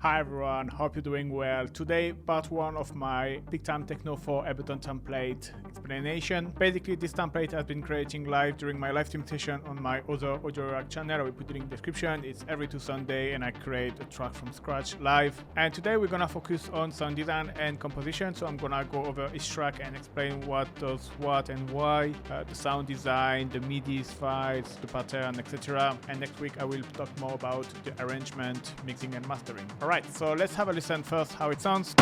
Hi everyone, hope you're doing well. Today, part 1 of my Peak Time Techno for Ableton template explanation. Basically, this template has been creating live during my live stream session on my other audio rack channel. I will put it in the description. It's every 2 Sundays and I create a track from scratch live. And today we're gonna focus on sound design and composition. So I'm gonna go over each track and explain what does what and why, the sound design, the MIDI files, the pattern, etc. And next week I will talk more about the arrangement, mixing and mastering. Alright, so let's have a listen first how it sounds.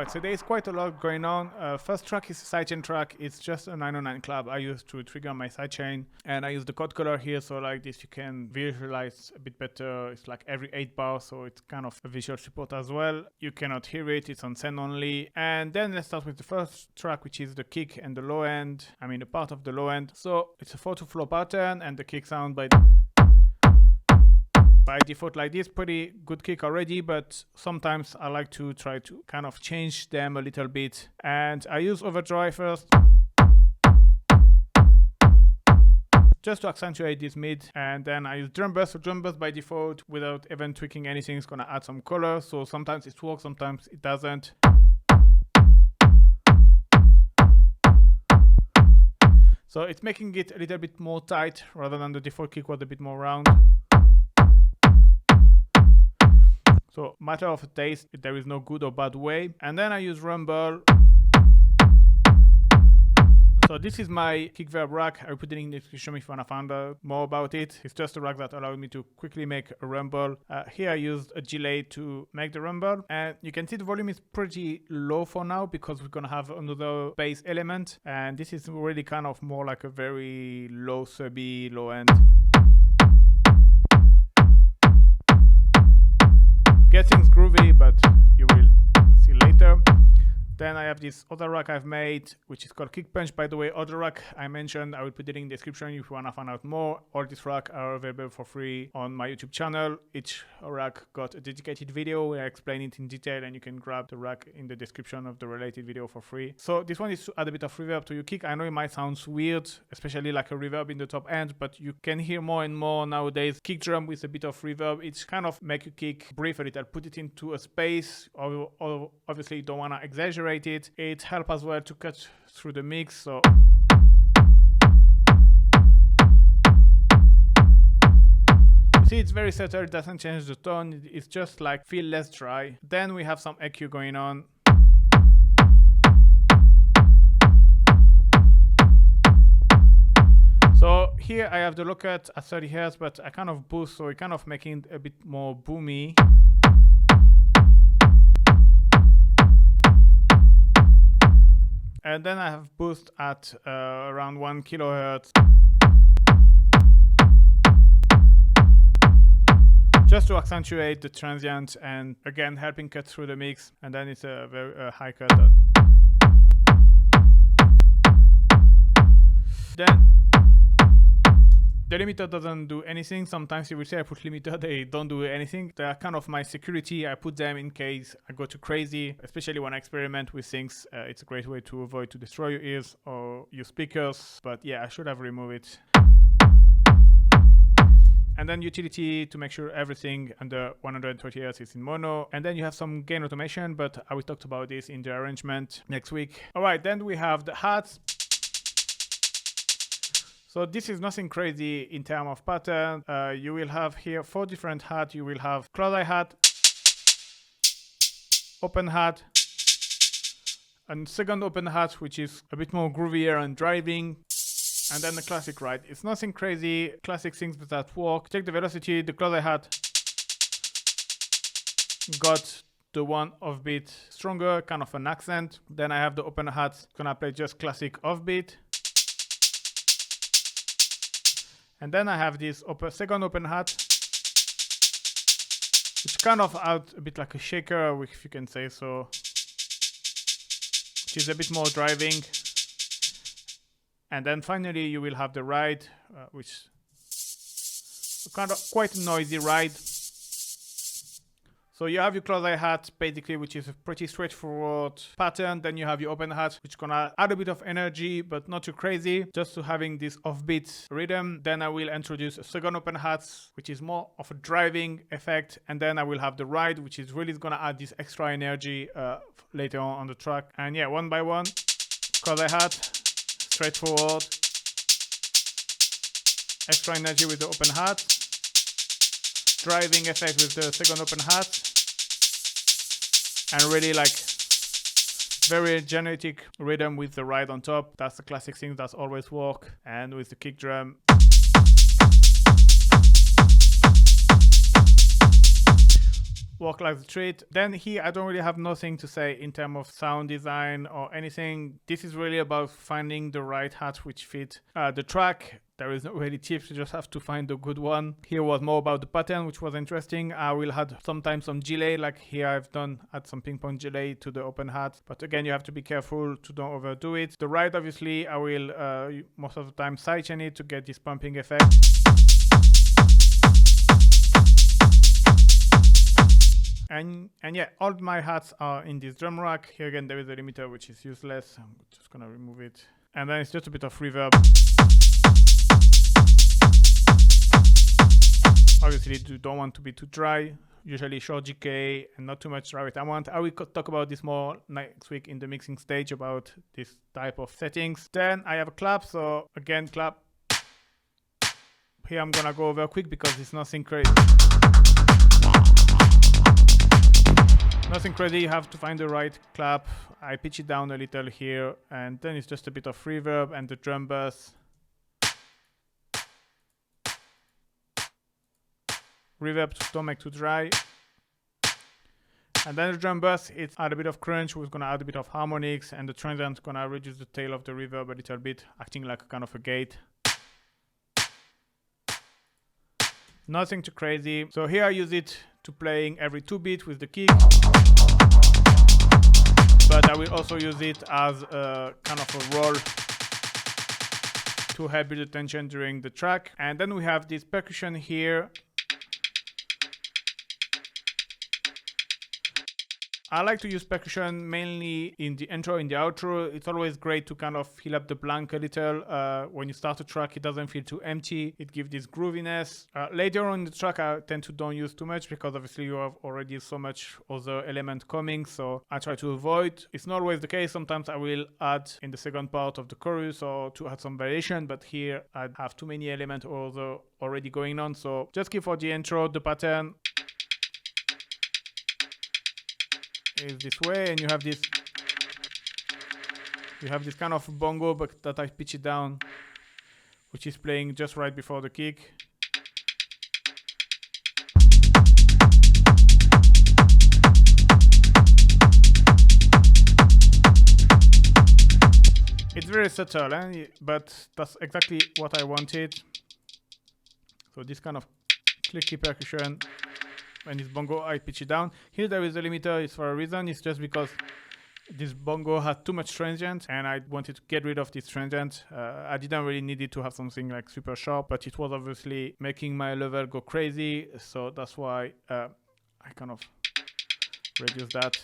So there is quite a lot going on. First track is a sidechain track. It's just a 909 club I use to trigger my sidechain, and I use the code color here, so like this you can visualize a bit better. It's like every 8 bars, so it's kind of a visual support as well. You cannot hear it, it's on send only. And then let's start with the first track, which is the kick and the low end. I mean the part of the low end. So it's a 4/2 flow pattern, and the kick sound by default like this. Pretty good kick already, but sometimes I like to try to kind of change them a little bit, and I use overdrive first just to accentuate this mid, and then I use drum bass. So drum bass by default without even tweaking anything is gonna add some color, so sometimes it works, sometimes it doesn't. So it's making it a little bit more tight rather than the default kick was a bit more round. So matter of taste, there is no good or bad way. And then I use rumble. So this is my kick verb rack. I'll put it in the description if you wanna find out more about it. It's just a rack that allowed me to quickly make a rumble. Here I used a delay to make the rumble. And you can see the volume is pretty low for now because we're gonna have another bass element. And this is really kind of more like a very low subby, low end. Getting groovy, but you will see later. Then I have this other rack I've made, which is called Kick Punch. By the way, other rack I mentioned, I will put it in the description if you want to find out more. All these racks are available for free on my YouTube channel. Each rack got a dedicated video where I explain it in detail, and you can grab the rack in the description of the related video for free. So this one is to add a bit of reverb to your kick. I know it might sound weird, especially like a reverb in the top end, but you can hear more and more nowadays kick drum with a bit of reverb. It's kind of make your kick breathe a little, put it into a space, or obviously you don't want to exaggerate it. It helps as well to cut through the mix. So you see, it's very subtle, it doesn't change the tone, it's just like feel less dry. Then we have some EQ going on. So here I have the low cut at 30 Hz, but I kind of boost, so it kind of making it a bit more boomy. And then I have boost at around 1 kHz. Just to accentuate the transient and again helping cut through the mix. And then it's a very high cut. Then the limiter doesn't do anything. Sometimes you will say I put limiter, they don't do anything. They are kind of my security. I put them in case I go too crazy, especially when I experiment with things. It's a great way to avoid to destroy your ears or your speakers. But yeah, I should have removed it. And then utility to make sure everything under 120 Hz is in mono. And then you have some gain automation, but I will talk about this in the arrangement next week. All right, then we have the hats. So this is nothing crazy in terms of pattern. You will have here 4 different hats. You will have close-eye hat, open hat, and second open hat, which is a bit more groovier and driving. And then the classic ride. It's nothing crazy, classic things that work. Take the velocity, the close-eye hat. got the one offbeat stronger, kind of an accent. Then I have the open hat, gonna play just classic offbeat. And then I have this second open hat, which kind of out a bit like a shaker, if you can say so, which is a bit more driving. And then finally you will have the ride, which is kind of quite a noisy ride. So you have your close hi-hat, basically, which is a pretty straightforward pattern. Then you have your open hat, which is gonna add a bit of energy, but not too crazy, just to having this offbeat rhythm. Then I will introduce a second open hat, which is more of a driving effect. And then I will have the ride, which is really gonna add this extra energy later on the track. And yeah, one by one, close hi-hat, straightforward, extra energy with the open hat, driving effect with the second open hat, and really like very genetic rhythm with the ride on top. That's the classic thing that's always work. And with the kick drum, work like the treat. Then here I don't really have nothing to say in terms of sound design or anything. This is really about finding the right hat which fit the track. There is no really tips, you just have to find a good one. Here was more about the pattern, which was interesting. I will add sometimes some delay, like here I've add some ping pong delay to the open hat. But again, you have to be careful to don't overdo it. The ride, obviously, I will most of the time sidechain it to get this pumping effect. And yeah, all my hats are in this drum rack. Here again, there is a limiter, which is useless. I'm just gonna remove it. And then it's just a bit of reverb. Obviously, you don't want to be too dry. Usually short GK and not too much dry rate. I will talk about this more next week in the mixing stage about this type of settings. Then I have a clap. So again, clap. Here I'm gonna go over quick because it's nothing crazy. Nothing crazy, you have to find the right clap. I pitch it down a little here, and then it's just a bit of reverb and the drum bass. Reverb, don't make too dry. And then the drum bass, it's add a bit of crunch, we're gonna add a bit of harmonics, and the transient is gonna reduce the tail of the reverb a little bit, acting like a kind of a gate. Nothing too crazy. So here I use it to playing every 2 beats with the kick. But I will also use it as a kind of a roll to help build the tension during the track. And then we have this percussion here. I like to use percussion mainly in the intro, in the outro. It's always great to kind of fill up the blank a little. When you start a track, it doesn't feel too empty. It gives this grooviness. Later on in the track, I tend to don't use too much because obviously you have already so much other element coming. So I try to avoid. It's not always the case. Sometimes I will add in the second part of the chorus or to add some variation. But here I have too many elements already going on. So just keep for the intro, the pattern is this way, and you have this kind of bongo, but that I pitch it down, which is playing just right before the kick. It's very subtle, but that's exactly what I wanted. So this kind of clicky percussion. When it's bongo, I pitch it down. Here there is a limiter, it's for a reason. It's just because this bongo had too much transient and I wanted to get rid of this transient. I didn't really need it to have something like super sharp, but it was obviously making my level go crazy. So that's why I kind of reduce that.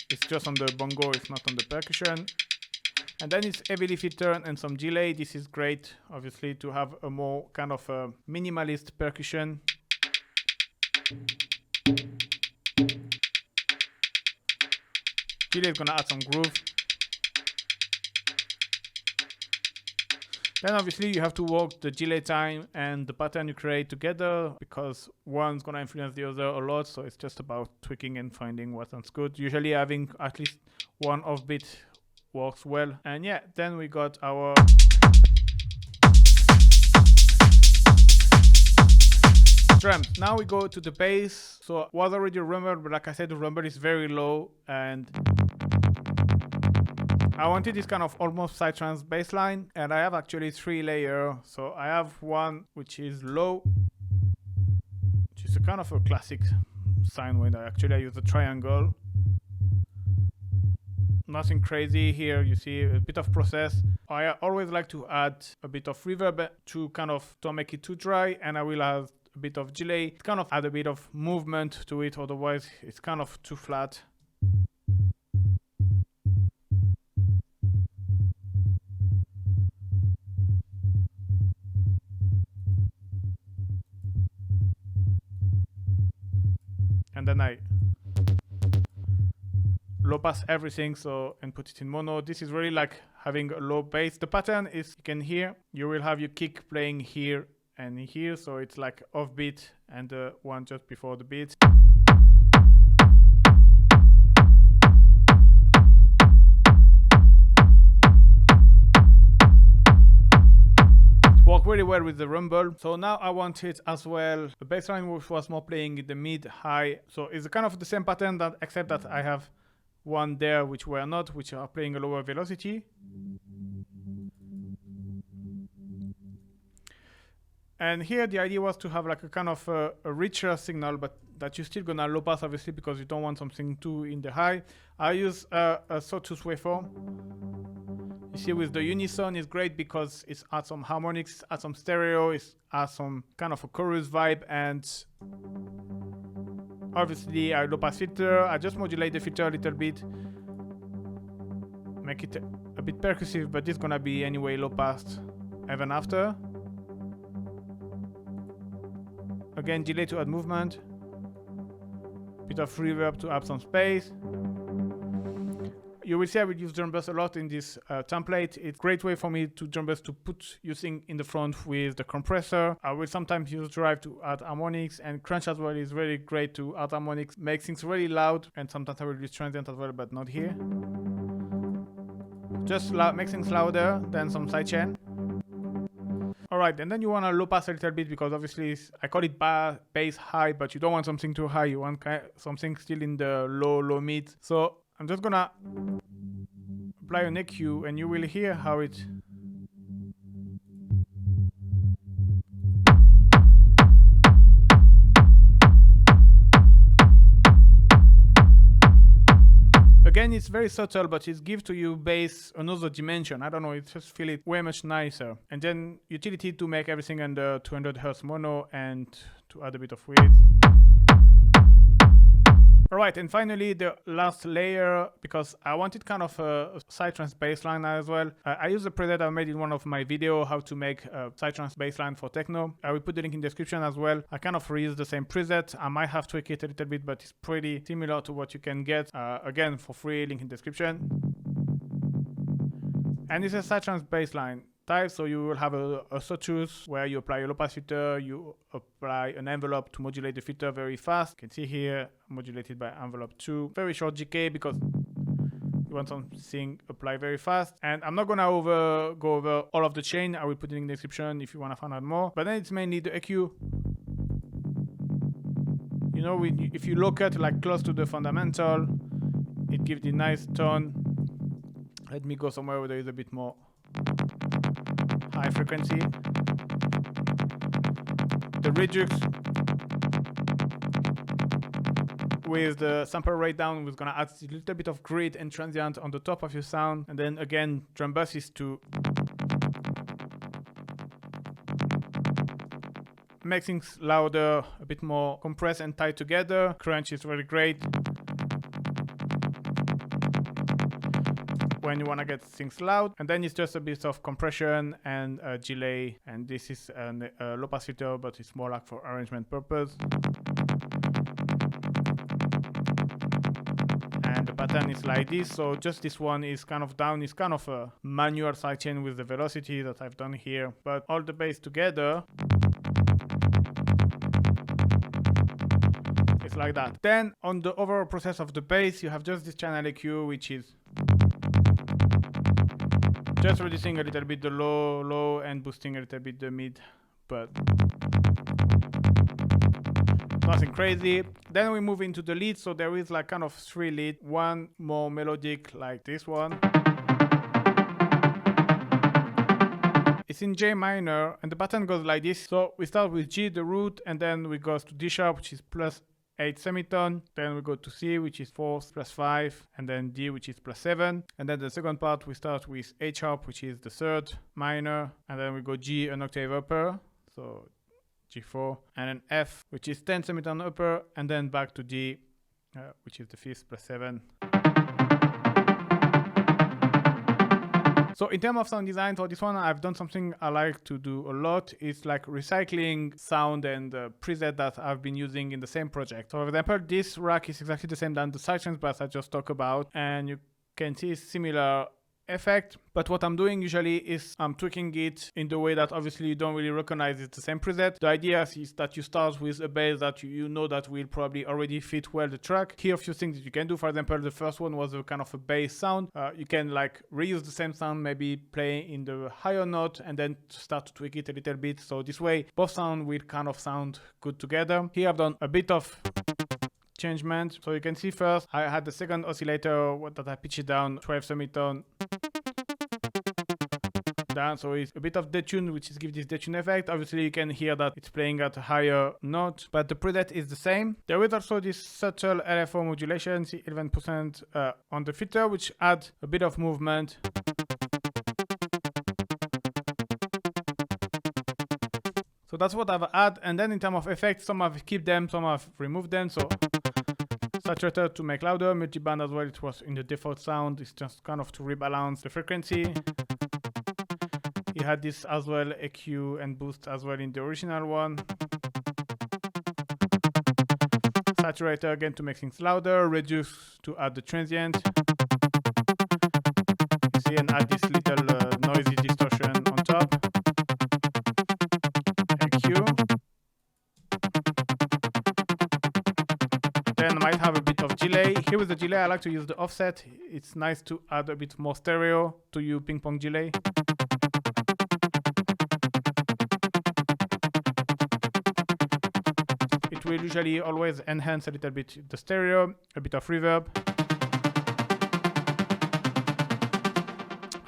It's just on the bongo, it's not on the percussion. And then it's heavily filtered and some delay. This is great, obviously, to have a more kind of a minimalist percussion. Delay is gonna add some groove. Then obviously you have to work the delay time and the pattern you create together because one's gonna influence the other a lot. So it's just about tweaking and finding what sounds good. Usually having at least one offbeat works well. And yeah, then we got our Drums. Now we go to the bass. So was already a rumble, but like I said, the rumble is very low, and I wanted this kind of almost psytrance bass line, and I have actually 3 layers. So I have one which is low, which is a kind of a classic sine wave. Actually I use a triangle. Nothing crazy here. You see a bit of process. I always like to add a bit of reverb to kind of don't make it too dry, and I will add a bit of delay. It kind of add a bit of movement to it, otherwise it's kind of too flat. And then I low pass everything, so, and put it in mono. This is really like having a low bass. The pattern is, you can hear, you will have your kick playing here and here, so it's like off beat and the one just before the beat. Work really well with the rumble. So now I wanted as well a bass line which was more playing in the mid high. So it's kind of the same pattern, that except that I have one there which were not, which are playing a lower velocity. And here the idea was to have like a kind of a richer signal, but that you're still gonna low pass obviously because you don't want something too in the high. I use a sawtooth waveform. You see with the unison is great because it adds some harmonics, adds some stereo, it adds some kind of a chorus vibe, and obviously I low pass filter. I just modulate the filter a little bit, make it a bit percussive, but it's gonna be anyway low passed even after. Again, delay to add movement, bit of reverb to add some space. You will see I will use drum bus a lot in this template. It's a great way for me to drum bus to put using in the front with the compressor. I will sometimes use drive to add harmonics, and crunch as well is really great to add harmonics, make things really loud, and sometimes I will use transient as well, but not here. Just make things louder than some sidechain. Alright, and then you want to low pass a little bit because obviously I call it bass high, but you don't want something too high. You want something still in the low mid. So I'm just gonna apply an EQ and you will hear how it again, it's very subtle, but it gives to you bass another dimension. I don't know, it just feel it way much nicer. And then utility to make everything under 200 Hz mono and to add a bit of width. Alright, and finally the last layer, because I wanted kind of a psytrance bassline as well. I use a preset I made in one of my videos, how to make a psytrance bassline for techno. I will put the link in the description as well. I kind of reuse the same preset. I might have tweaked it a little bit, but it's pretty similar to what you can get. Again, for free, link in the description. And it's a psytrance bassline type, so you will have a sawtooth where you apply a low pass filter, you apply an envelope to modulate the filter very fast. You can see here modulated by envelope 2, very short GK because you want something apply very fast. And I'm not gonna go over all of the chain. I will put it in the description if you want to find out more, but then it's mainly the EQ. You know, if you look at like close to the fundamental, it gives the nice tone. Let me go somewhere where there is a bit more high frequency. The Redux with the sample rate down was gonna add a little bit of grid and transient on the top of your sound. And then again, drum bass is to make things louder, a bit more compressed and tied together. Crunch is really great when you want to get things loud. And then it's just a bit of compression and delay, and this is a low pass filter, but it's more like for arrangement purpose. And the pattern is like this, so just this one is kind of down. It's kind of a manual sidechain with the velocity that I've done here, but all the bass together is like that. Then on the overall process of the bass, you have just this channel EQ, which is just reducing a little bit the low and boosting a little bit the mid, but nothing crazy. Then we move into the lead, so there is like kind of 3 lead, one more melodic like this one. It's in J minor and the pattern goes like this. So we start with G, the root, and then we go to D sharp, which is +8 semitone. Then we go to C, which is 4 +5, and then D, which is +7. And then the second part we start with H sharp, which is the 3rd minor, and then we go G, an octave upper, so G4, and then F, which is 10 semitone upper, and then back to D, which is the 5th +7. So in terms of sound design for this one, I've done something I like to do a lot. It's like recycling sound and preset that I've been using in the same project. So for example, this rack is exactly the same than the Sidechain bass I just talked about, and you can see similar effect, but what I'm doing usually is I'm tweaking it in the way that obviously you don't really recognize it's the same preset. The idea is that you start with a bass that you know that will probably already fit well the track. Here are a few things that you can do. For example, the first one was a kind of a bass sound. You can like reuse the same sound, maybe play in the higher note and then start to tweak it a little bit, so this way both sound will kind of sound good together. Here I've done a bit of changement. So you can see first I had the second oscillator that I pitched it down 12 semitone down, so it's a bit of detune, which is give this detune effect. Obviously you can hear that it's playing at a higher note, but the preset is the same. There is also this subtle LFO modulation, see 11% on the filter, which adds a bit of movement. So that's what I've added, and then in terms of effects, some I've kept them, some I've removed them. So saturator to make louder, multiband as well, it was in the default sound, it's just kind of to rebalance the frequency. You had this as well, EQ and boost as well in the original one. Saturator again to make things louder, reduce to add the transient. You see, and add this little noisy distortion on top. Then might have a bit of delay. Here with the delay, I like to use the offset. It's nice to add a bit more stereo to your ping pong delay. It will usually always enhance a little bit the stereo, a bit of reverb.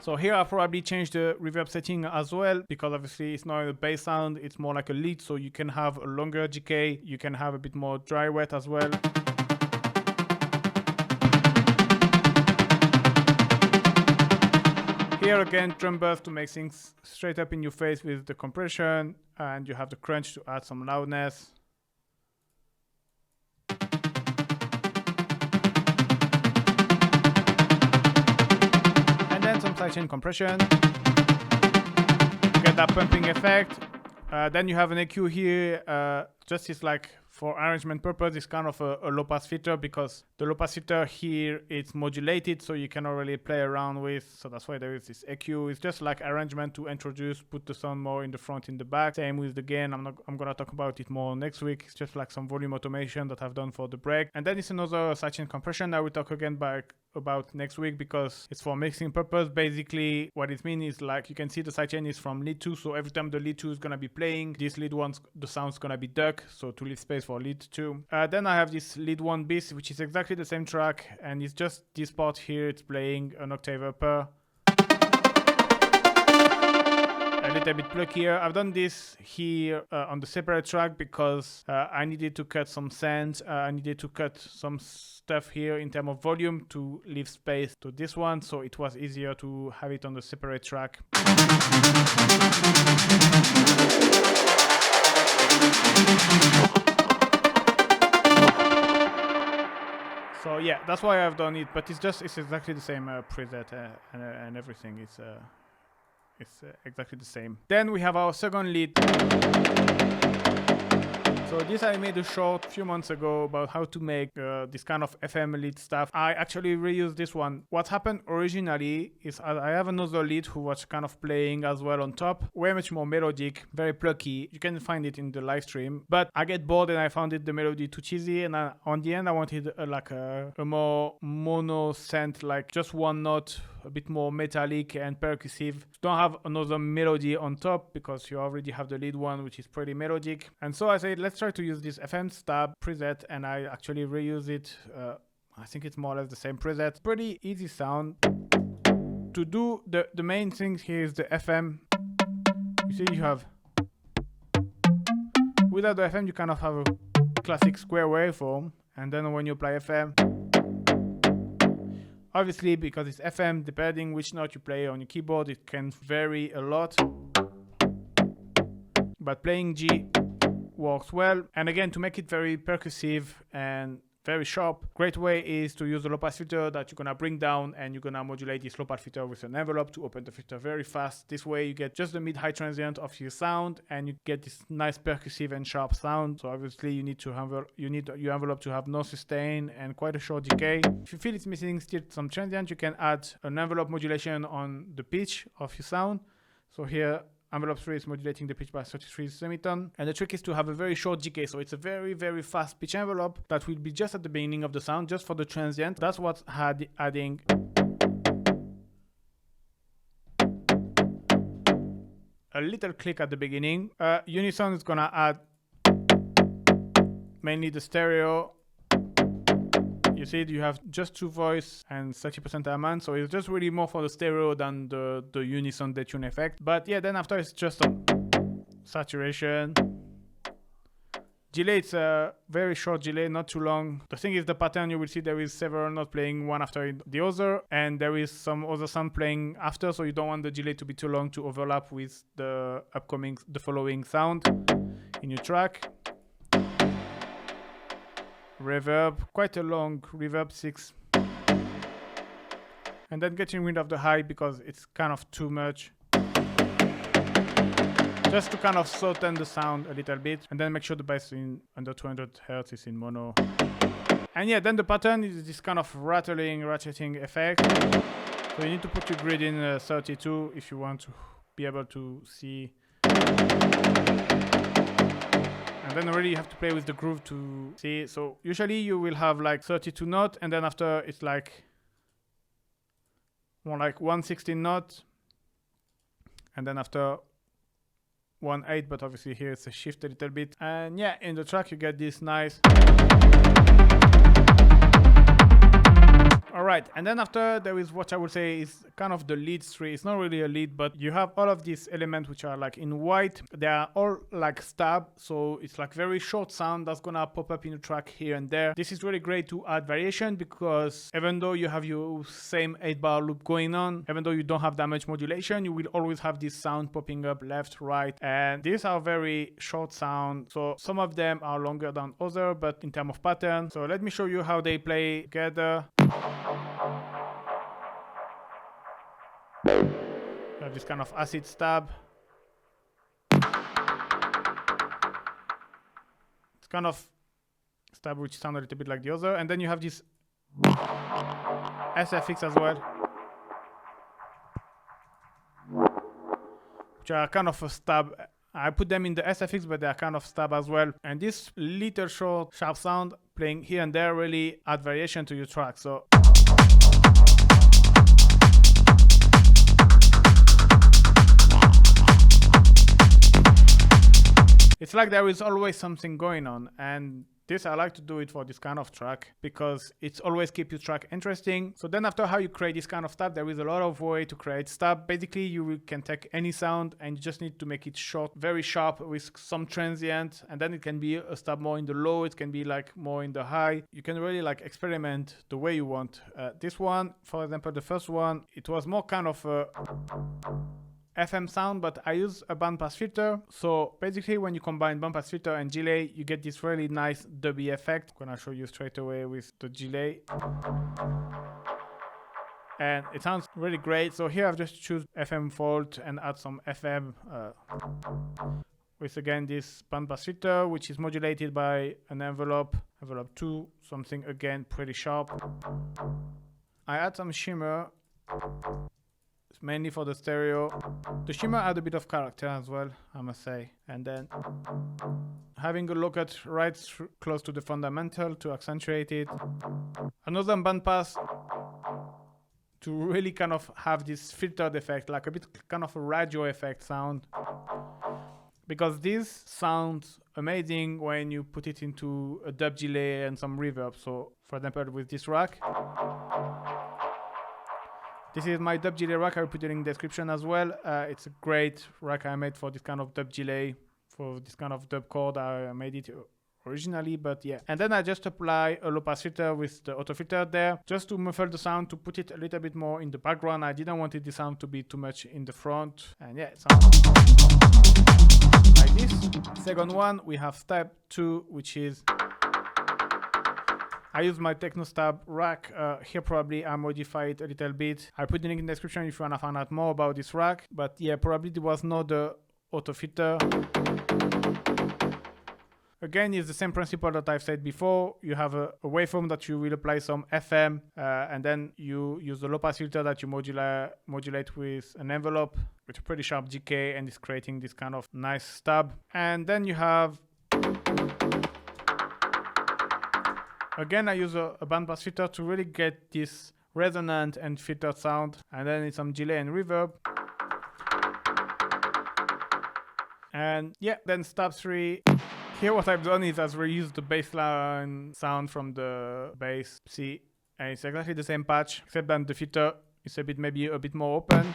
So here I'll probably change the reverb setting as well, because obviously it's not a bass sound, it's more like a lead, so you can have a longer decay, you can have a bit more dry wet as well. Here again, drum burst to make things straight up in your face with the compression, and you have the crunch to add some loudness. Some sidechain compression to get that pumping effect. Then you have an EQ here, just is like for arrangement purpose, it's kind of a low pass filter, because the low pass filter here it's modulated, so you cannot really play around with, so that's why there is this EQ. It's just like arrangement to introduce, put the sound more in the front, in the back. Same with the gain, I'm gonna talk about it more next week. It's just like some volume automation that I've done for the break. And then it's another sidechain compression I will talk again about next week, because it's for mixing purpose. Basically what it means is, like, you can see the sidechain is from lead 2, so every time the lead 2 is gonna be playing, this lead 1, the sound's gonna be duck, so to leave space for lead 2. Then I have this lead 1 bis, which is exactly the same track, and it's just this part here, it's playing an octave upper, a little bit pluckier. I've done this here on the separate track because I needed to cut some sends, I needed to cut some stuff here in terms of volume to leave space to this one, so it was easier to have it on the separate track. So yeah, that's why I've done it, but it's exactly the same preset and everything. It's exactly the same. Then we have our second lead. So this I made a short a few months ago about how to make this kind of FM lead stuff. I actually reused this one. What happened originally is I have another lead who was kind of playing as well on top. Way much more melodic, very plucky. You can find it in the live stream. But I get bored and I found the melody too cheesy. And on the end I wanted like a more mono scent, like just one note a bit more metallic and percussive. Don't have another melody on top because you already have the lead one, which is pretty melodic. And so I said, let's try to use this FM stab preset, and I actually reuse it. I think it's more or less the same preset. Pretty easy sound. To do the main thing here is the FM. You see you have, without the FM you kind of have a classic square waveform, and then when you apply FM, obviously because it's FM, depending which note you play on your keyboard, it can vary a lot, but playing G works well. And again, to make it very percussive and very sharp, great way is to use the low pass filter that you're gonna bring down, and you're gonna modulate this low pass filter with an envelope to open the filter very fast. This way you get just the mid-high transient of your sound, and you get this nice percussive and sharp sound. So obviously you need your envelope to have no sustain and quite a short decay. If you feel it's missing still some transient, you can add an envelope modulation on the pitch of your sound. So here envelope 3 is modulating the pitch by 33 semitone. And the trick is to have a very short decay. So it's a very, very fast pitch envelope that will be just at the beginning of the sound, just for the transient. That's what's adding a little click at the beginning. Unison is gonna add mainly the stereo. You see, you have just 2 voice and 30% amount, so it's just really more for the stereo than the unison detune effect. But yeah, then after it's just some saturation. Delay, it's a very short delay, not too long. The thing is, the pattern, you will see there is several notes playing one after the other, and there is some other sound playing after, so you don't want the delay to be too long to overlap with the following sound in your track. Reverb, quite a long reverb, 6. And then getting rid of the high because it's kind of too much. Just to kind of soften the sound a little bit, and then make sure the bass in under 200 Hz is in mono. And yeah, then the pattern is this kind of ratcheting effect. So you need to put your grid in 32 if you want to be able to see. And then already you have to play with the groove to see. So usually you will have like 32 notes, and then after it's like more like 116 notes, and then after 1/8, but obviously here it's a shift a little bit. And yeah, in the track you get this nice. Alright, and then after there is what I would say is kind of the lead tree. It's not really a lead, but you have all of these elements which are like in white. They are all like stab, so it's like very short sound that's gonna pop up in the track here and there. This is really great to add variation, because even though you have your same 8-bar loop going on, even though you don't have that much modulation, you will always have this sound popping up left, right, and these are very short sound. So some of them are longer than others, but in terms of pattern. So let me show you how they play together. You have this kind of acid stab. It's kind of stab which sound a little bit like the other, and then you have this SFX as well, which are kind of a stab. I put them in the SFX, but they are kind of stab as well. And this little short sharp sound playing here and there really add variation to your track. So it's like there is always something going on, and this I like to do it for this kind of track because it's always keep your track interesting. So then after how you create this kind of stab, there is a lot of way to create stab. Basically you can take any sound and you just need to make it short, very sharp with some transient, and then it can be a stab more in the low, it can be like more in the high. You can really like experiment the way you want. This one, for example, the first one, it was more kind of a FM sound, but I use a bandpass filter. So basically when you combine bandpass filter and delay, you get this really nice dubby effect. I'm gonna show you straight away with the delay. And it sounds really great. So here I've just choose FM fault and add some FM with again this bandpass filter, which is modulated by an envelope 2, something again pretty sharp. I add some shimmer, mainly for the stereo. The shimmer had a bit of character as well, I must say. And then having a look at right close to the fundamental to accentuate it. Another bandpass to really kind of have this filtered effect, like a bit kind of a radio effect sound. Because this sounds amazing when you put it into a dub delay and some reverb. So for example, with this rack, this is my dub delay rack. I will put it in the description as well. It's a great rack I made for this kind of dub delay, for this kind of dub chord. I made it originally, but yeah. And then I just apply a low pass filter with the auto filter there, just to muffle the sound, to put it a little bit more in the background. I didn't want the sound to be too much in the front. And yeah, it sounds like this. Second one, we have step 2, which is I use my Techno Stab rack. Here probably I modify it a little bit. I'll put the link in the description if you wanna find out more about this rack. But yeah, probably there was not the auto filter. Again, it's the same principle that I've said before. You have a waveform that you will apply some FM, and then you use the low pass filter that you modulate with an envelope with a pretty sharp decay, and it's creating this kind of nice stab. And then you have, again, I use a bandpass filter to really get this resonant and filtered sound, and then it's some delay and reverb. And yeah, then step 3. Here what I've done is I've reused the bassline sound from the bass. See, and it's exactly the same patch, except that the filter is maybe a bit more open.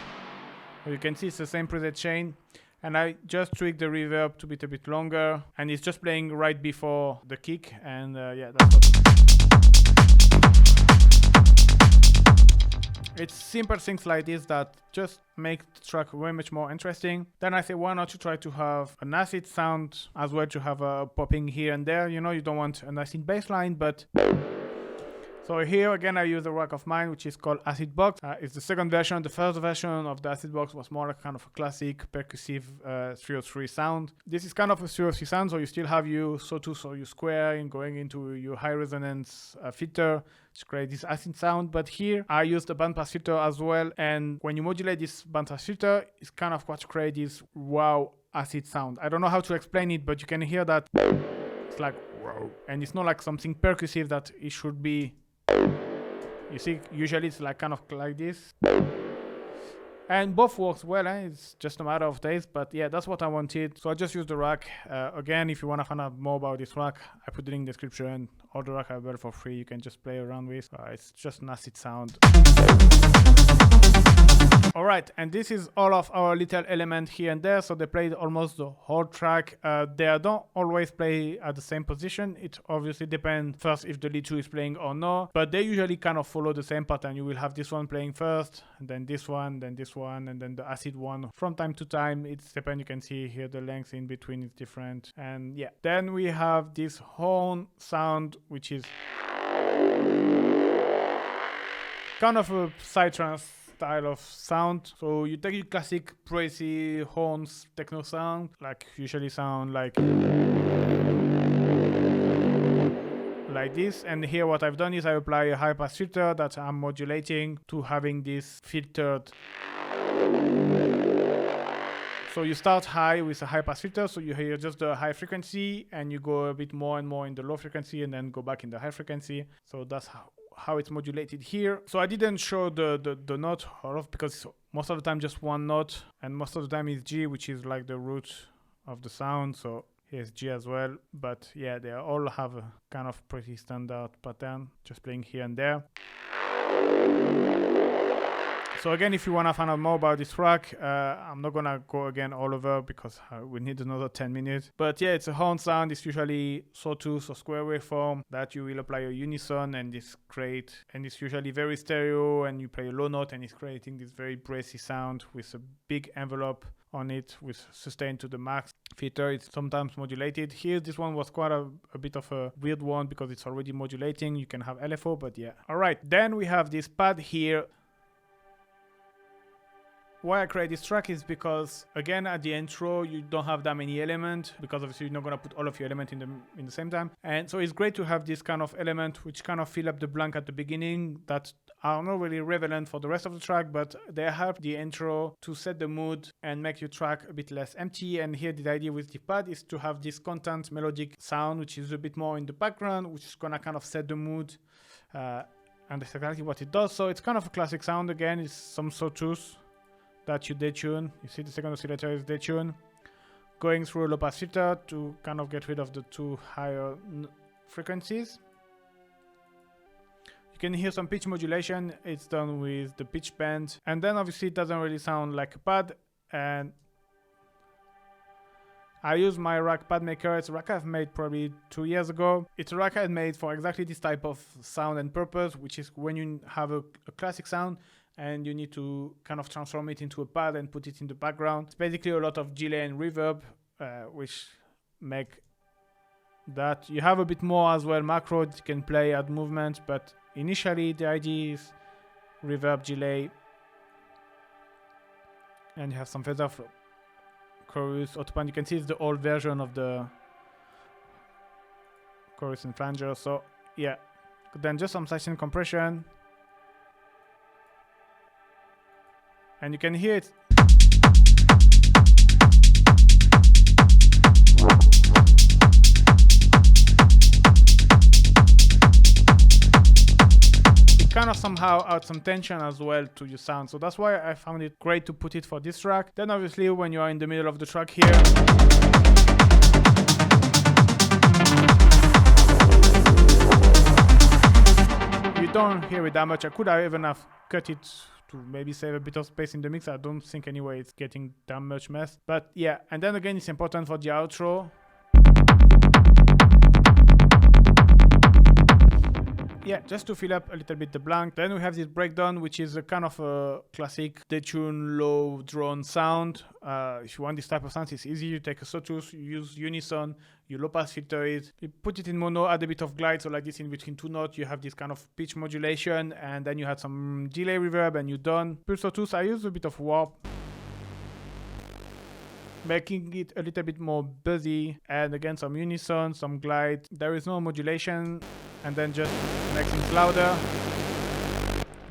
You can see it's the same preset chain. And I just tweaked the reverb to be a bit longer, and it's just playing right before the kick. And yeah, that's what it's simple things like this that just make the track way much more interesting. Then I say, why not you try to have an acid sound as well, to have a popping here and there. You know, you don't want an acid bass line, but so here again I use a rack of mine which is called Acid Box. It's the second version. The first version of the Acid Box was more like kind of a classic percussive 303 sound. This is kind of a 303 sound, so you still have your sawtooth, so your square, and going into your high resonance filter to create this acid sound. But here I used the bandpass filter as well, and when you modulate this bandpass filter, it's kind of what creates this wow acid sound. I don't know how to explain it, but you can hear that it's like wow, and it's not like something percussive that it should be. You see, usually it's like kind of like this, and both works well. It's just a matter of taste, but yeah, that's what I wanted, so I just used the rack. Again, if you want to find out more about this rack, I put the link in the description. All the rack are available for free, you can just play around with. It's just an acid sound. Alright, and this is all of our little elements here and there. So they played almost the whole track. They don't always play at the same position. It obviously depends first if the lead 2 is playing or not, but they usually kind of follow the same pattern. You will have this one playing first, and then this one, then this one, and then the acid one from time to time. It's depends. You can see here the length in between is different. And yeah, then we have this horn sound, which is kind of a psytrance style of sound. So you take your classic brassy horns techno sound, like usually sound like this, and here what I've done is I apply a high pass filter that I'm modulating to having this filtered. So you start high with a high pass filter, so you hear just the high frequency, and you go a bit more and more in the low frequency, and then go back in the high frequency. So that's how it's modulated here. So I didn't show the note because most of the time just one note, and most of the time is G, which is like the root of the sound. So here's G as well, but yeah, they all have a kind of pretty standard pattern, just playing here and there. So again, if you want to find out more about this track, I'm not gonna go again all over because we need another 10 minutes. But yeah, it's a horn sound. It's usually sawtooth or square waveform that you will apply a unison, and it's usually very stereo, and you play a low note, and it's creating this very brassy sound with a big envelope on it with sustain to the max. Filter, it's sometimes modulated. Here, this one was quite a bit of a weird one because it's already modulating. You can have LFO, but yeah. All right, then we have this pad here. Why I create this track is because, again, at the intro, you don't have that many elements, because obviously you're not going to put all of your elements in the same time. And so it's great to have this kind of element which kind of fill up the blank at the beginning that are not really relevant for the rest of the track, but they help the intro to set the mood and make your track a bit less empty. And here the idea with the pad is to have this constant melodic sound which is a bit more in the background, which is going to kind of set the mood And that's exactly what it does. So it's kind of a classic sound again. It's some sawtooth that you detune. You see the second oscillator is detune. Going through a low pass filter to kind of get rid of the two higher frequencies. You can hear some pitch modulation. It's done with the pitch bend. And then obviously it doesn't really sound like a pad. And I use my rack pad maker. It's a rack I've made probably 2 years ago. It's a rack I made for exactly this type of sound and purpose, which is when you have a classic sound and you need to kind of transform it into a pad and put it in the background. It's basically a lot of delay and reverb, which make that. You have a bit more as well macro that you can play at movement, but initially the idea is reverb, delay, and you have some feather flow. Chorus, autopan. You can see it's the old version of the chorus and flanger. So yeah, then just some sidechain compression, and you can hear it. Kind of somehow add some tension as well to your sound, so that's why I found it great to put it for this track. Then obviously when you are in the middle of the track here, you don't hear it that much. I could have even have cut it to maybe save a bit of space in the mix. I don't think anyway it's getting that much mess, but yeah. And then again, it's important for the outro. Yeah, just to fill up a little bit the blank. Then we have this breakdown, which is a kind of a classic detune low drone sound. If you want this type of sound, it's easy. You take a sawtooth, you use unison, you low pass filter it, you put it in mono, add a bit of glide, so like this in between two notes, you have this kind of pitch modulation, and then you had some delay reverb, and you're done. Pure sawtooth, I use a bit of warp, making it a little bit more buzzy, and again some unison, some glide. There is no modulation, and then just making it louder.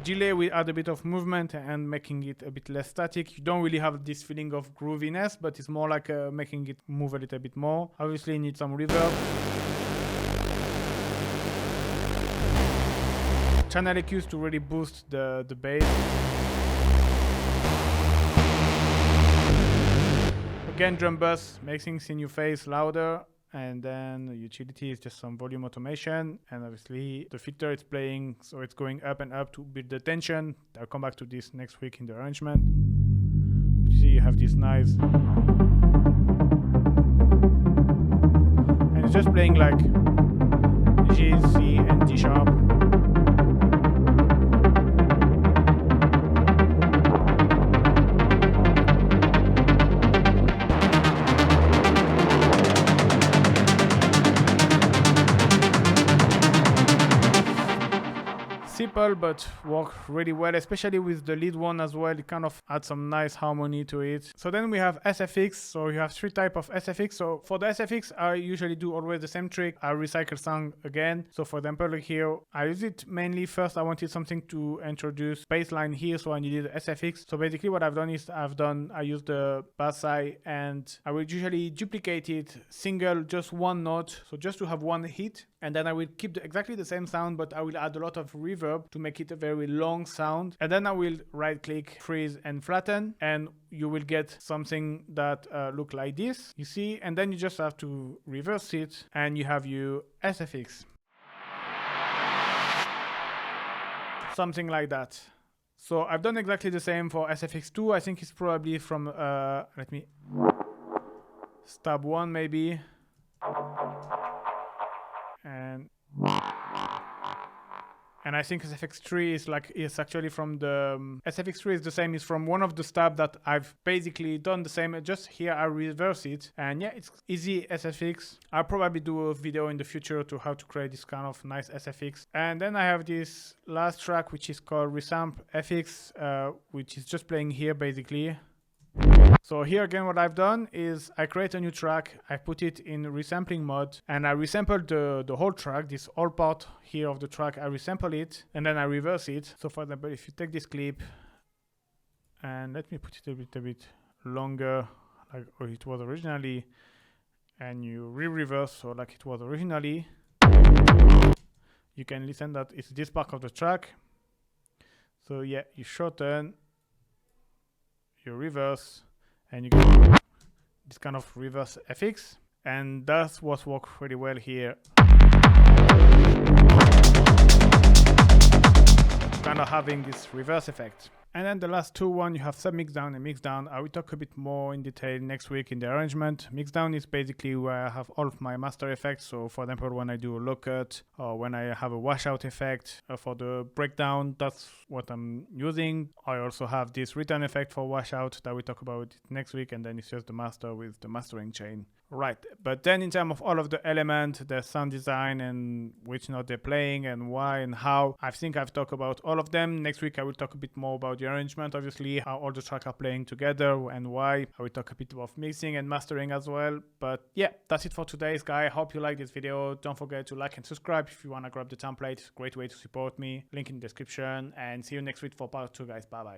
Delay, we add a bit of movement and making it a bit less static. You don't really have this feeling of grooviness, but it's more like making it move a little bit more. Obviously you need some reverb. Channel EQs to really boost the bass. Again, drum bus makes things in your face louder, and then the utility is just some volume automation, and obviously the filter is playing, so it's going up and up to build the tension. I'll come back to this next week in the arrangement. But you see, you have this nice, and it's just playing like G, C, and D sharp. Simple, but work really well, especially with the lead one as well. It kind of adds some nice harmony to it. So then we have SFX. So you have three types of SFX. So for the SFX, I usually do always the same trick. I recycle sound again. So for example, here, I use it mainly first. I wanted something to introduce bassline here, so I needed SFX. So basically what I've done is I use the bass side, and I will usually duplicate it single, just one note. So just to have one hit. And then I will keep exactly the same sound, but I will add a lot of reverb to make it a very long sound. And then I will right click, freeze, and flatten, and you will get something that look like this, you see. And then you just have to reverse it, and you have your SFX. Something like that. So I've done exactly the same for SFX2. I think it's probably from, let me stab one maybe. And I think SFX3 is actually from the SFX3 is the same. Is from one of the stab that I've basically done the same. Just here I reverse it, and yeah, it's easy SFX. I'll probably do a video in the future to how to create this kind of nice SFX. And then I have this last track which is called Resamp FX, which is just playing here basically. So here again, what I've done is I create a new track, I put it in resampling mode, and I resampled the whole track, this whole part here of the track, I resample it, and then I reverse it. So for example, if you take this clip, and let me put it a little bit longer, like it was originally, and you re-reverse, so like it was originally, you can listen that it's this part of the track. So yeah, you shorten, you reverse, and you get this kind of reverse FX, and that's what works really well here. Kind of having this reverse effect. And then the last two one, you have sub mixdown and mixdown. I will talk a bit more in detail next week in the arrangement. Mixdown is basically where I have all of my master effects. So for example, when I do a low cut or when I have a washout effect for the breakdown, that's what I'm using. I also have this return effect for washout that we talk about next week, and then it's just the master with the mastering chain. Right, but then in terms of all of the elements, the sound design and which note they're playing and why and how, I think I've talked about all of them. Next week I will talk a bit more about the arrangement, obviously, how all the tracks are playing together and why. I will talk a bit about mixing and mastering as well. But yeah, that's it for today's guy. I hope you like this video. Don't forget to like and subscribe if you want to grab the template. Great way to support me. Link in the description, and see you next week for part 2, guys. Bye bye.